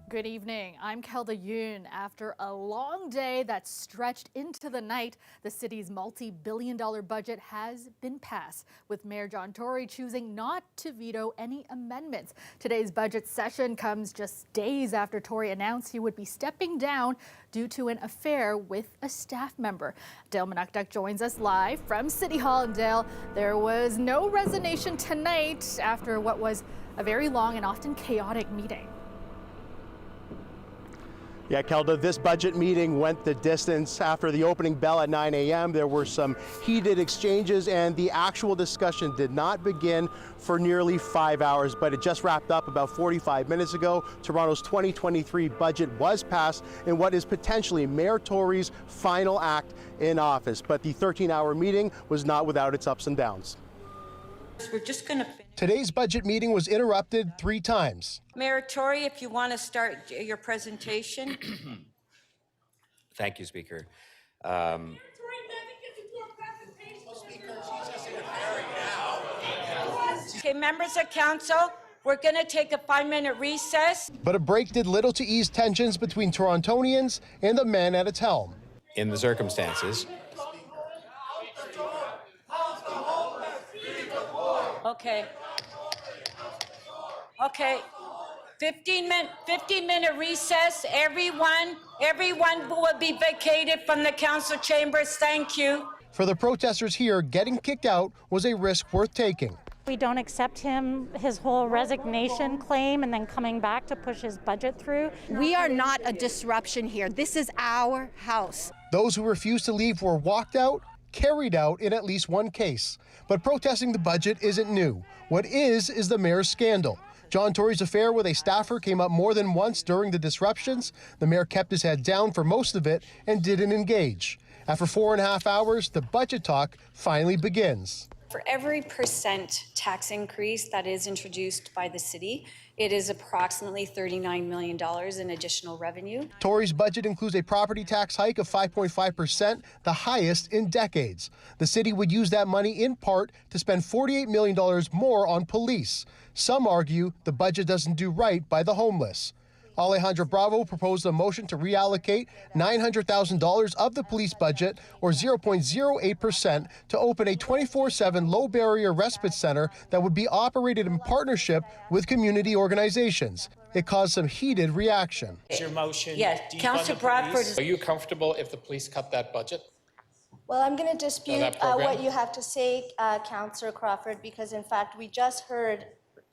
Good evening. I'm Kelda Yoon. After a long day that stretched into the night, the city's multi-billion-dollar budget has been passed, with Mayor John Tory choosing not to veto any amendments. Today's budget session comes just days after Tory announced he would be stepping down due to an affair with a staff member. Dale Manukduk joins us live from City Hall. And Dale, there was no resignation tonight after what was a very long and often chaotic meeting. Yeah, Kelda, this budget meeting went the distance. After the opening bell at 9 a.m., there were some heated exchanges, and the actual discussion did not begin for nearly 5 hours, but it just wrapped up about 45 minutes ago. Toronto's 2023 budget was passed in what is potentially Mayor Tory's final act in office, but the 13-hour meeting was not without its ups and downs. We're just going to finish. Today's budget meeting was interrupted 3 times. Mayor Tory, if you want to start your presentation. Thank you, Speaker. Okay, members of council, we're going to take a 5-minute recess. But a break did little to ease tensions between Torontonians and the man at its helm. In the circumstances, Okay. Okay. 15-minute recess. Everyone will be vacated from the council chambers. Thank you. For the protesters here, getting kicked out was a risk worth taking. We don't accept his whole resignation claim and then coming back to push his budget through. We are not a disruption here. This is our house. Those who refused to leave were walked out, carried out in at least one case. But protesting the budget isn't new. What is the mayor's scandal. John Tory's affair with a staffer came up more than once during the disruptions. The mayor kept his head down for most of it and didn't engage. After 4.5 hours, the budget talk finally begins. For every % tax increase that is introduced by the city, it is approximately $39 million in additional revenue. Tory's budget includes a property tax hike of 5.5%, the highest in decades. The city would use that money in part to spend $48 million more on police. Some argue the budget doesn't do right by the homeless. Alejandra Bravo proposed a motion to reallocate $900,000 of the police budget, or 0.08%, to open a 24/7 low-barrier respite center that would be operated in partnership with community organizations. It caused some heated reaction. Is your motion? Yes, Councillor Bradford. Are you comfortable if the police cut that budget? Well, I'm going to dispute what you have to say, Councillor Crawford, because in fact we just heard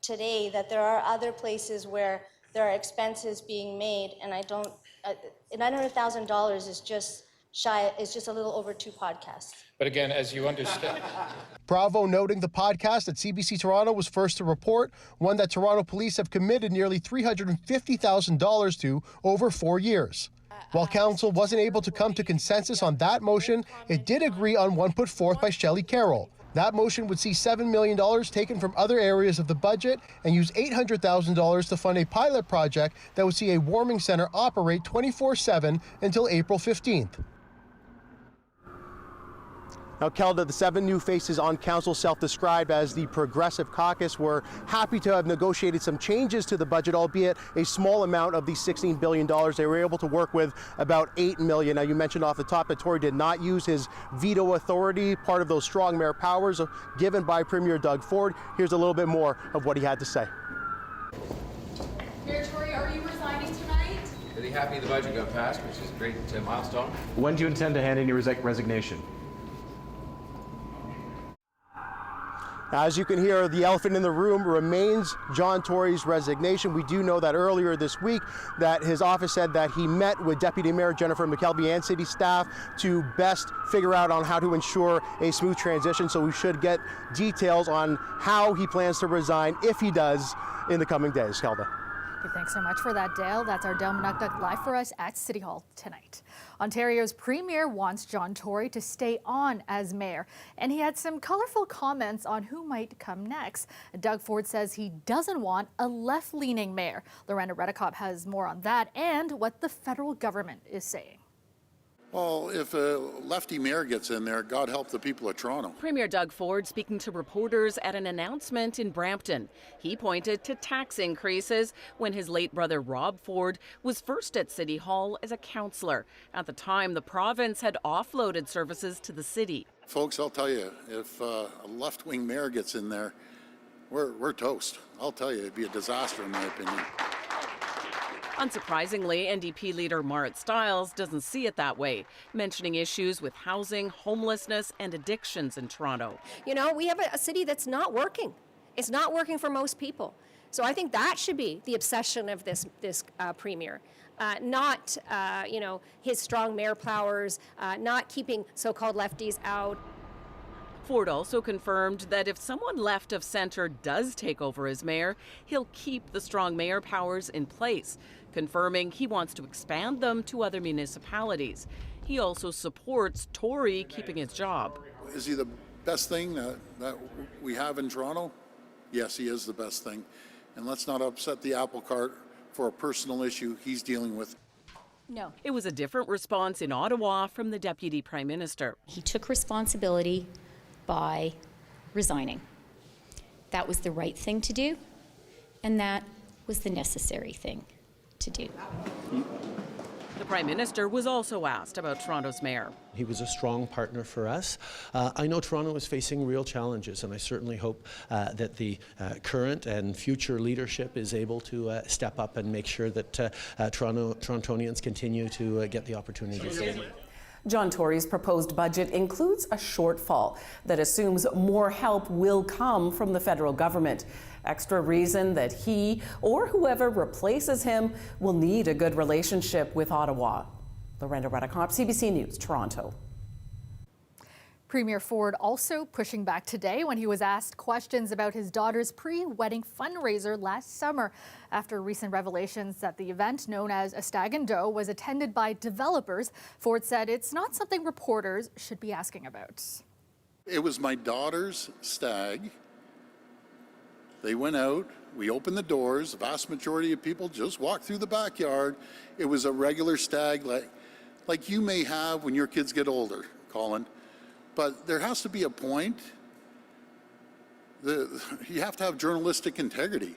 today that there are other places where there are expenses being made, and $900,000 is just a little over 2 podcasts. But again, as you understand. Bravo noting the podcast that CBC Toronto was first to report, one that Toronto police have committed nearly $350,000 to over 4 years. While council wasn't able to come to consensus on that motion, it did agree on one put forth by Shelley Carroll. That motion would see $7 million taken from other areas of the budget and use $800,000 to fund a pilot project that would see a warming center operate 24/7 until April 15th. Now, Kelda, the 7 new faces on council, self-described as the Progressive Caucus, were happy to have negotiated some changes to the budget, albeit a small amount of the $16 billion. They were able to work with about $8 million. Now, you mentioned off the top that Tory did not use his veto authority, part of those strong mayor powers given by Premier Doug Ford. Here's a little bit more of what he had to say. Mayor Tory, are you resigning tonight? really happy the budget got passed, which is a great milestone. When do you intend to hand in your resignation? As you can hear, the elephant in the room remains John Tory's resignation. We do know that earlier this week that his office said that he met with Deputy Mayor Jennifer McKelvey and city staff to best figure out on how to ensure a smooth transition. So we should get details on how he plans to resign, if he does, in the coming days. Kelda. Thanks so much for that, Dale. That's our Dale Manukduk live for us at City Hall tonight. Ontario's Premier wants John Tory to stay on as mayor, and he had some colorful comments on who might come next. Doug Ford says he doesn't want a left-leaning mayor. Lorena Redekop has more on that and what the federal government is saying. Well, if a lefty mayor gets in there, God help the people of Toronto. Premier Doug Ford speaking to reporters at an announcement in Brampton. He pointed to tax increases when his late brother Rob Ford was first at City Hall as a councillor. At the time, the province had offloaded services to the city. Folks, I'll tell you, if a left-wing mayor gets in there, we're toast. I'll tell you, it'd be a disaster in my opinion. Unsurprisingly, NDP leader Marit Stiles doesn't see it that way, mentioning issues with housing, homelessness, and addictions in Toronto. You know, we have a city that's not working. It's not working for most people. So I think that should be the obsession of this premier. Not, his strong mayor powers, not keeping so-called lefties out. Ford also confirmed that if someone left of centre does take over as mayor, he'll keep the strong mayor powers in place, confirming he wants to expand them to other municipalities. He also supports Tory keeping his job. Is he the best thing that we have in Toronto? Yes, he is the best thing. And let's not upset the apple cart for a personal issue he's dealing with. No. It was a different response in Ottawa from the Deputy Prime Minister. He took responsibility by resigning. That was the right thing to do, and that was the necessary thing to do. The Prime Minister was also asked about Toronto's mayor. He was a strong partner for us. I know Toronto is facing real challenges, and I certainly hope that the current and future leadership is able to step up and make sure that Torontonians continue to get the opportunities. John Tory's proposed budget includes a shortfall that assumes more help will come from the federal government. Extra reason that he or whoever replaces him will need a good relationship with Ottawa. Lorenda Redicop, CBC News, Toronto. Premier Ford also pushing back today when he was asked questions about his daughter's pre-wedding fundraiser last summer after recent revelations that the event, known as a stag and doe, was attended by developers. Ford said it's not something reporters should be asking about. It was my daughter's stag. They went out, we opened the doors, the vast majority of people just walked through the backyard. It was a regular stag like you may have when your kids get older, Colin. But there has to be a point. You have to have journalistic integrity.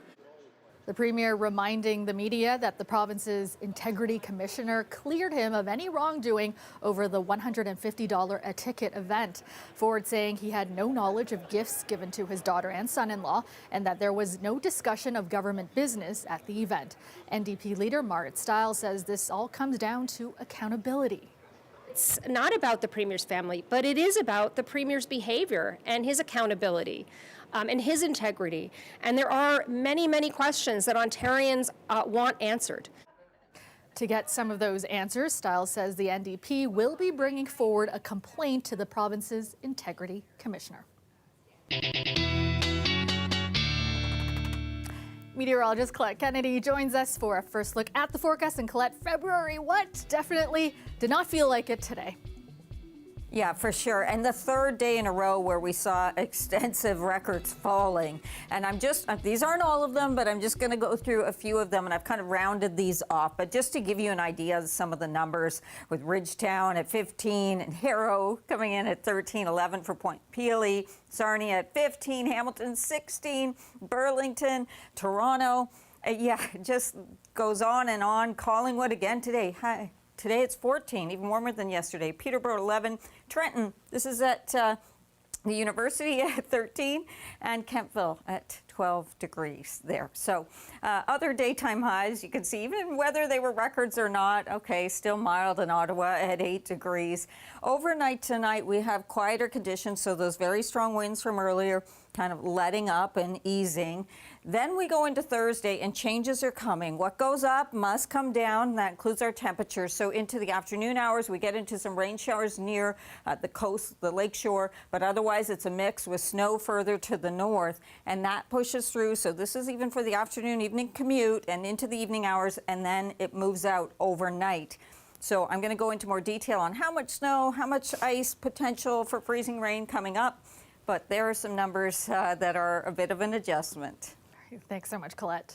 The Premier reminding the media that the province's integrity commissioner cleared him of any wrongdoing over the $150 a ticket event. Ford saying he had no knowledge of gifts given to his daughter and son-in-law and that there was no discussion of government business at the event. NDP leader Marit Stiles says this all comes down to accountability. It's not about the Premier's family, but it is about the Premier's behavior and his accountability and his integrity. And there are many, many questions that Ontarians want answered. To get some of those answers, Stiles says the NDP will be bringing forward a complaint to the province's integrity commissioner. Meteorologist Colette Kennedy joins us for a first look at the forecast. And Colette, February, what? Definitely did not feel like it today. Yeah, for sure. And the third day in a row where we saw extensive records falling. And these aren't all of them, but I'm just going to go through a few of them, and I've kind of rounded these off. But just to give you an idea of some of the numbers, with Ridgetown at 15 and Harrow coming in at 13, 11 for Point Peely, Sarnia at 15, Hamilton 16, Burlington, Toronto. Yeah, it just goes on and on. Collingwood again today. Hi. Today it's 14, even warmer than yesterday. Peterborough 11, Trenton, this is at the university at 13, and Kentville at 12 degrees there. So other daytime highs, you can see even whether they were records or not, okay, still mild in Ottawa at 8 degrees. Overnight tonight, we have quieter conditions, so those very strong winds from earlier kind of letting up and easing. Then we go into Thursday and changes are coming. What goes up must come down. That includes our temperatures. So into the afternoon hours, we get into some rain showers near the coast, the lakeshore, but otherwise it's a mix with snow further to the north, and that pushes through. So this is even for the afternoon, evening commute and into the evening hours, and then it moves out overnight. So I'm going to go into more detail on how much snow, how much ice potential for freezing rain coming up, but there are some numbers that are a bit of an adjustment. Thanks so much, Colette.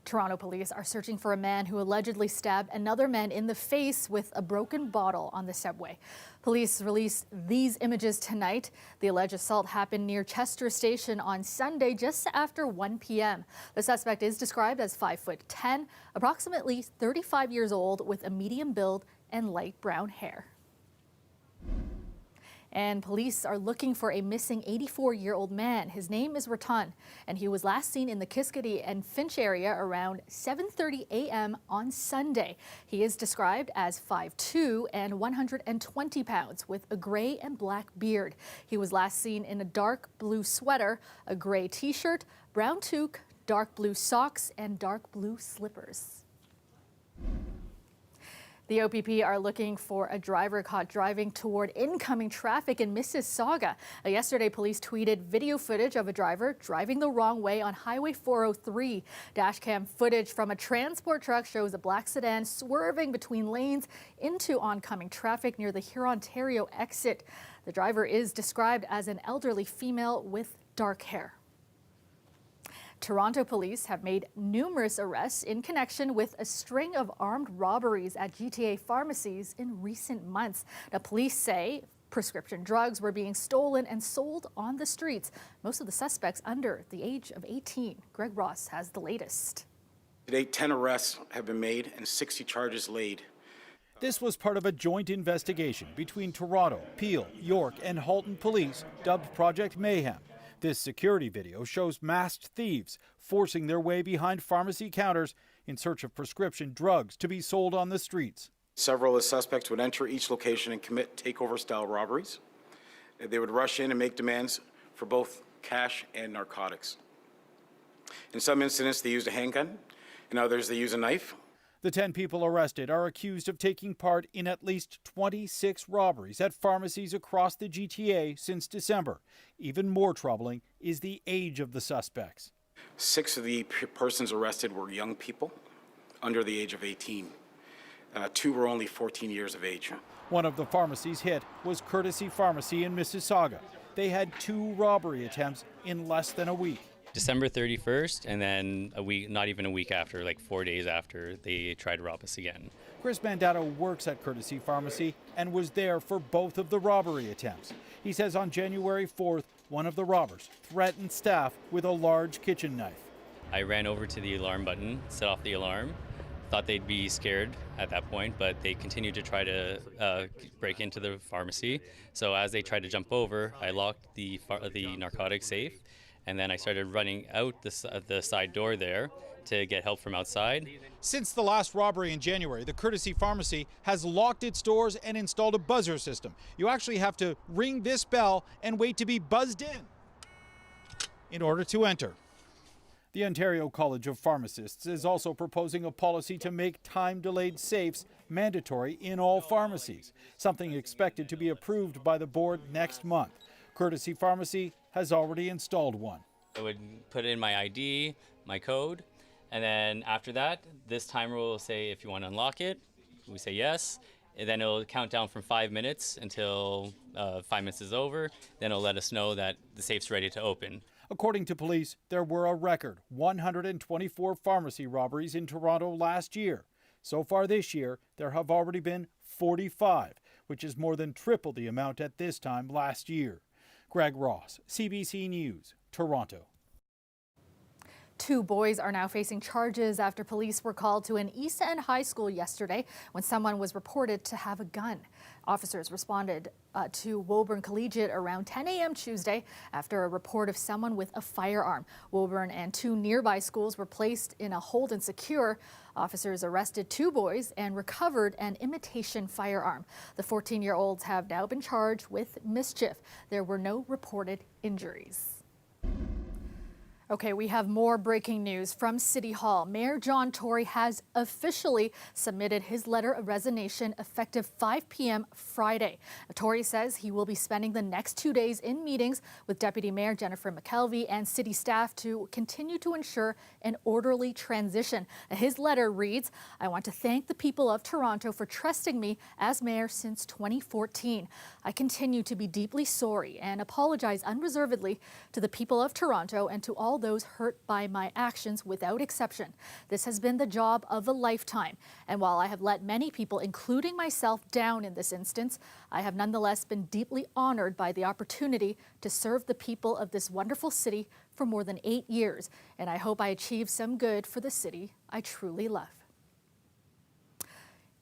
Toronto police are searching for a man who allegedly stabbed another man in the face with a broken bottle on the subway. Police released these images tonight. The alleged assault happened near Chester Station on Sunday just after 1 p.m. The suspect is described as 5'10", approximately 35 years old, with a medium build and light brown hair. And police are looking for a missing 84-year-old man. His name is Ratan, and he was last seen in the Kiskadee and Finch area around 7:30 a.m. on Sunday. He is described as 5'2" and 120 pounds with a gray and black beard. He was last seen in a dark blue sweater, a gray t-shirt, brown toque, dark blue socks, and dark blue slippers. The OPP are looking for a driver caught driving toward incoming traffic in Mississauga. Yesterday, police tweeted video footage of a driver driving the wrong way on Highway 403. Dashcam footage from a transport truck shows a black sedan swerving between lanes into oncoming traffic near the Hurontario exit. The driver is described as an elderly female with dark hair. Toronto police have made numerous arrests in connection with a string of armed robberies at GTA pharmacies in recent months. The police say prescription drugs were being stolen and sold on the streets. Most of the suspects under the age of 18. Greg Ross has the latest. To date, 10 arrests have been made and 60 charges laid. This was part of a joint investigation between Toronto, Peel, York, and Halton Police, dubbed Project Mayhem. This security video shows masked thieves forcing their way behind pharmacy counters in search of prescription drugs to be sold on the streets. Several of the suspects would enter each location and commit takeover-style robberies. They would rush in and make demands for both cash and narcotics. In some incidents, they used a handgun. In others, they used a knife. The 10 people arrested are accused of taking part in at least 26 robberies at pharmacies across the GTA since December. Even more troubling is the age of the suspects. 6 of the persons arrested were young people under the age of 18. 2 were only 14 years of age. One of the pharmacies hit was Courtesy Pharmacy in Mississauga. They had 2 robbery attempts in less than a week. December 31st, and then a week, not even a week after, like 4 days after, they tried to rob us again. Chris Mandato works at Courtesy Pharmacy and was there for both of the robbery attempts. He says on January 4th, one of the robbers threatened staff with a large kitchen knife. I ran over to the alarm button, set off the alarm, thought they'd be scared at that point, but they continued to try to break into the pharmacy. So as they tried to jump over, I locked the narcotic safe. And then I started running out the side door there to get help from outside. Since the last robbery in January, the Courtesy Pharmacy has locked its doors and installed a buzzer system. You actually have to ring this bell and wait to be buzzed in order to enter. The Ontario College of Pharmacists is also proposing a policy to make time-delayed safes mandatory in all pharmacies, something expected to be approved by the board next month. Courtesy Pharmacy has already installed one. I would put in my ID, my code, and then after that, this timer will say if you want to unlock it, we say yes, and then it'll count down from 5 minutes until 5 minutes is over. Then it'll let us know that the safe's ready to open. According to police, there were a record 124 pharmacy robberies in Toronto last year. So far this year, there have already been 45, which is more than triple the amount at this time last year. Greg Ross, CBC News, Toronto. 2 boys are now facing charges after police were called to an East End high school yesterday when someone was reported to have a gun. Officers responded to Woburn Collegiate around 10 a.m. Tuesday after a report of someone with a firearm. Woburn and 2 nearby schools were placed in a hold and secure. Officers arrested 2 boys and recovered an imitation firearm. The 14-year-olds have now been charged with mischief. There were no reported injuries. Okay, we have more breaking news from City Hall. Mayor John Tory has officially submitted his letter of resignation effective 5 p.m. Friday. Tory says he will be spending the next 2 days in meetings with Deputy Mayor Jennifer McKelvey and city staff to continue to ensure an orderly transition. His letter reads, "I want to thank the people of Toronto for trusting me as mayor since 2014. I continue to be deeply sorry and apologize unreservedly to the people of Toronto and to all those hurt by my actions without exception. This has been the job of a lifetime. And while I have let many people, including myself, down in this instance, I have nonetheless been deeply honored by the opportunity to serve the people of this wonderful city for more than 8 years. And I hope I achieve some good for the city I truly love.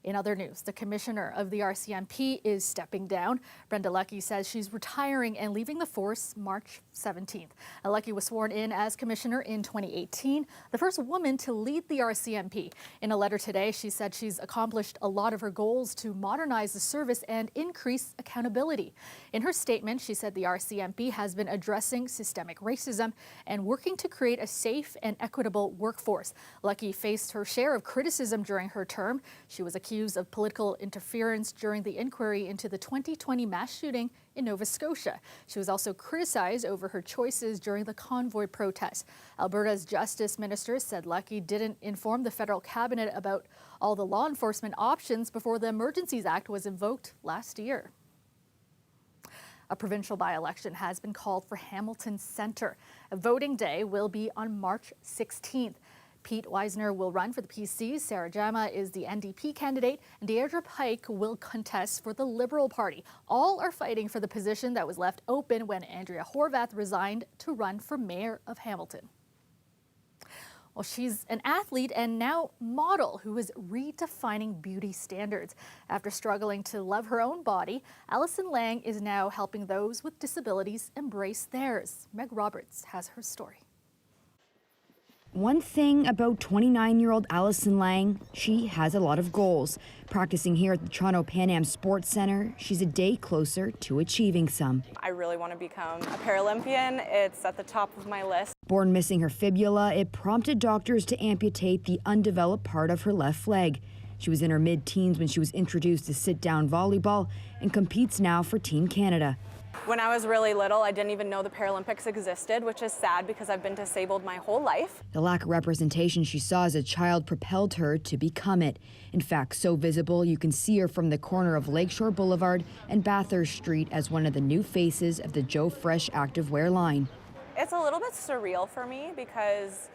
In other news, the commissioner of the RCMP is stepping down. Brenda Lucki says she's retiring and leaving the force March 17th. Lucki was sworn in as commissioner in 2018, the first woman to lead the RCMP. In a letter today, she said she's accomplished a lot of her goals to modernize the service and increase accountability. In her statement, she said the RCMP has been addressing systemic racism and working to create a safe and equitable workforce. Lucki faced her share of criticism during her term. She was accused of political interference during the inquiry into the 2020 mass shooting in Nova Scotia. She was also criticized over her choices during the convoy protest. Alberta's Justice Minister said Lucki didn't inform the federal cabinet about all the law enforcement options before the Emergencies Act was invoked last year. A provincial by-election has been called for Hamilton Centre. Voting day will be on March 16th. Pete Weisner will run for the PC, Sarah Jama is the NDP candidate, and Deirdre Pike will contest for the Liberal Party. All are fighting for the position that was left open when Andrea Horwath resigned to run for mayor of Hamilton. Well, she's an athlete and now model who is redefining beauty standards. After struggling to love her own body, Allison Lang is now helping those with disabilities embrace theirs. Meg Roberts has her story. One thing about 29-year-old Allison Lang, she has a lot of goals. Practicing here at the Toronto Pan Am Sports Centre, she's a day closer to achieving some. I really want to become a Paralympian. It's at the top of my list. Born missing her fibula, it prompted doctors to amputate the undeveloped part of her left leg. She was in her mid-teens when she was introduced to sit-down volleyball and competes now for Team Canada. When I was really little, I didn't even know the Paralympics existed, which is sad because I've been disabled my whole life. The lack of representation she saw as a child propelled her to become it. In fact, so visible you can see her from the corner of Lakeshore Boulevard and Bathurst Street as one of the new faces of the Joe Fresh activewear line. It's a little bit surreal for me because,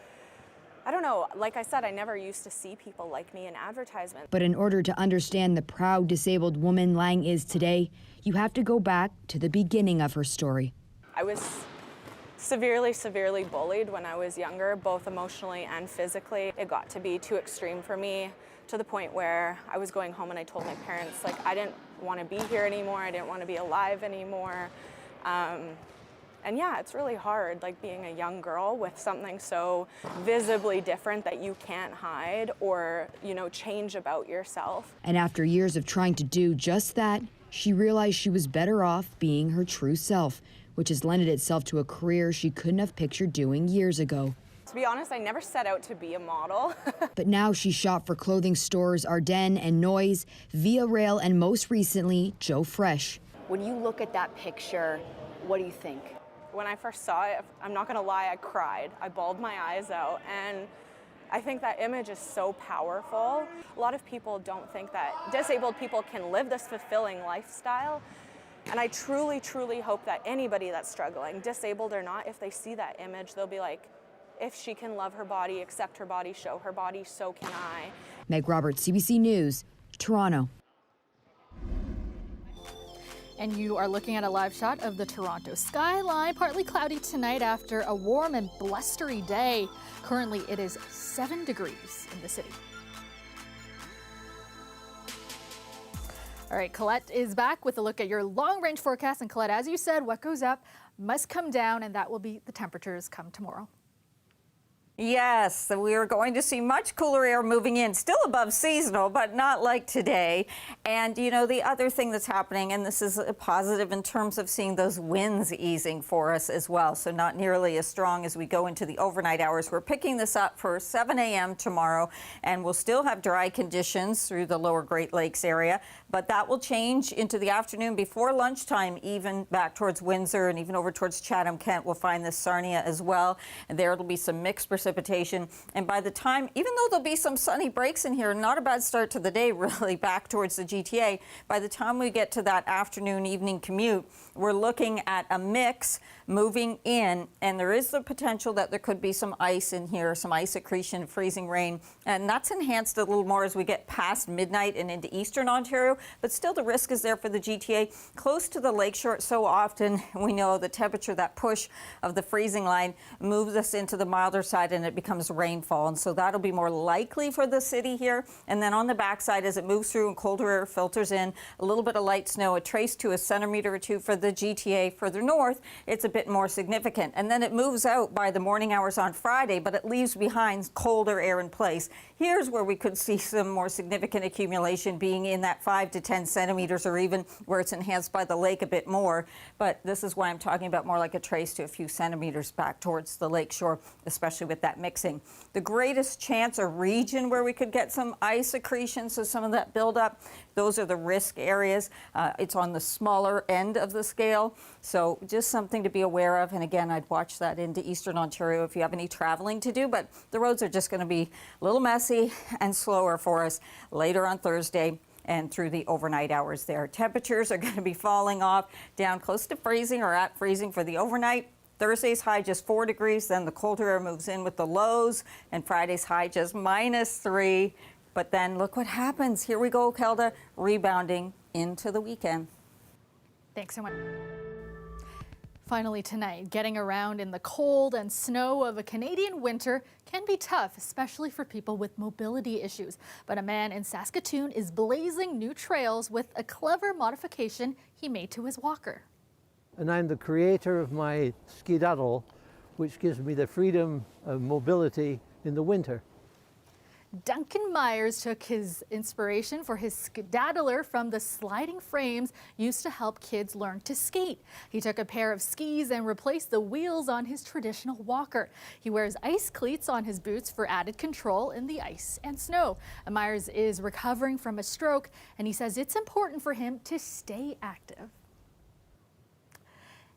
I don't know, like I said, I never used to see people like me in advertisements. But in order to understand the proud disabled woman Lang is today, you have to go back to the beginning of her story. I was severely bullied when I was younger, both emotionally and physically. It got to be too extreme for me, to the point where I was going home and I told my parents, like, I didn't want to be here anymore, I didn't want to be alive anymore. And yeah, it's really hard, like being a young girl with something so visibly different that you can't hide or, you know, change about yourself. And after years of trying to do just that, she realized she was better off being her true self, which has lended itself to a career she couldn't have pictured doing years ago. To be honest, I never set out to be a model. But now she shop for clothing stores Ardennes and Noise, Via Rail, and most recently, Joe Fresh. When you look at that picture, what do you think? When I first saw it, I'm not gonna lie, I cried. I bawled my eyes out, and I think that image is so powerful. A lot of people don't think that disabled people can live this fulfilling lifestyle. And I truly hope that anybody that's struggling, disabled or not, if they see that image, they'll be like, if she can love her body, accept her body, show her body, so can I. Meg Roberts, CBC News, Toronto. And you are looking at a live shot of the Toronto skyline, partly cloudy tonight after a warm and blustery day. Currently, it is 7 degrees in the city. All right, Colette is back with a look at your long-range forecast. And Colette, as you said, what goes up must come down, and that will be the temperatures come tomorrow. Yes, we are going to see much cooler air moving in, still above seasonal, but not like today. And, you know, the other thing that's happening, and this is a positive in terms of seeing those winds easing for us as well, so not nearly as strong as we go into the overnight hours. We're picking this up for 7 a.m. tomorrow, and we'll still have dry conditions through the lower Great Lakes area, but that will change into the afternoon before lunchtime, even back towards Windsor and even over towards Chatham-Kent. We'll find this Sarnia as well, and there it'll be some mixed precipitation precipitation. And by the time, even though there'll be some sunny breaks in here, not a bad start to the day, really, back towards the GTA, by the time we get to that afternoon, evening commute, we're looking at a mix moving in, and there is the potential that there could be some ice in here, some ice accretion, freezing rain, and that's enhanced a little more as we get past midnight and into eastern Ontario, but still the risk is there for the GTA. Close to the lakeshore, so often we know the temperature, that push of the freezing line moves us into the milder side and it becomes rainfall, and so that'll be more likely for the city here. And then on the backside, as it moves through and colder air filters in, a little bit of light snow, a trace to a centimeter or two for the GTA. Further north, it's a bit more significant. And then it moves out by the morning hours on Friday, but it leaves behind colder air in place. Here's where we could see some more significant accumulation, being in that 5 to 10 centimeters, or even where it's enhanced by the lake a bit more. But this is why I'm talking about more like a trace to a few centimeters back towards the lakeshore, especially with that mixing. The greatest chance or region where we could get some ice accretion, so some of that buildup, those are the risk areas. It's on the smaller end of the scale, so just something to be aware of. And again, I'd watch that into eastern Ontario if you have any traveling to do, but the roads are just going to be a little messy and slower for us later on Thursday and through the overnight hours there. Temperatures are going to be falling off down close to freezing or at freezing for the overnight. Thursday's high just 4 degrees, then the colder air moves in with the lows, and Friday's high just -3. But then look what happens. Here we go, Kelda, rebounding into the weekend. Thanks so much. Finally tonight, getting around in the cold and snow of a Canadian winter can be tough, especially for people with mobility issues. But a man in Saskatoon is blazing new trails with a clever modification he made to his walker. And I'm the creator of my skedaddle, which gives me the freedom of mobility in the winter. Duncan Myers took his inspiration for his skedaddler from the sliding frames used to help kids learn to skate. He took a pair of skis and replaced the wheels on his traditional walker. He wears ice cleats on his boots for added control in the ice and snow. Myers is recovering from a stroke, and he says it's important for him to stay active.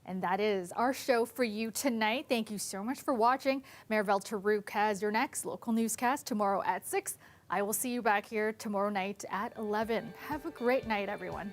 And that is our show for you tonight. Thank you so much for watching. Mayor Velterouk has your next local newscast tomorrow at 6. I will see you back here tomorrow night at 11. Have a great night, everyone.